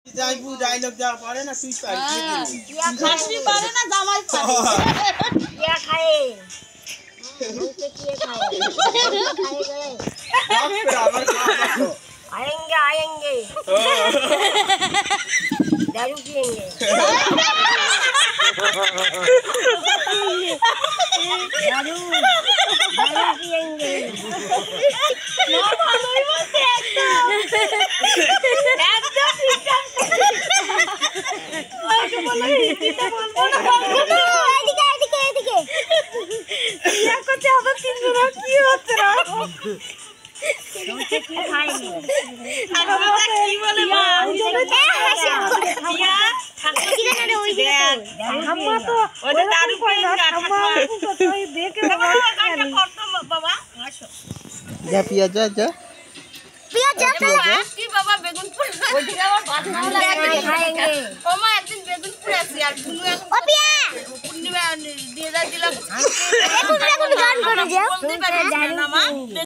जाइबू डायलॉग जा पारे ना तुई पारे या खासी पारे ना जामाई पारे क्या खाए मुझसे किए खाए गए आएंगे आएंगे दारू पिएंगे दारू पिएंगे जा पिया जा जा पिया जा की बाबा बेगुन ओटी আমার বাধা লাগে খাएंगे ও মা একদিন বেগুন পুড়ে আসি আর গুনু এখন ও পিয়া পূর্ণিমা দিয়ে দিলাম এখন গান করে যাও বলতে পারি না মা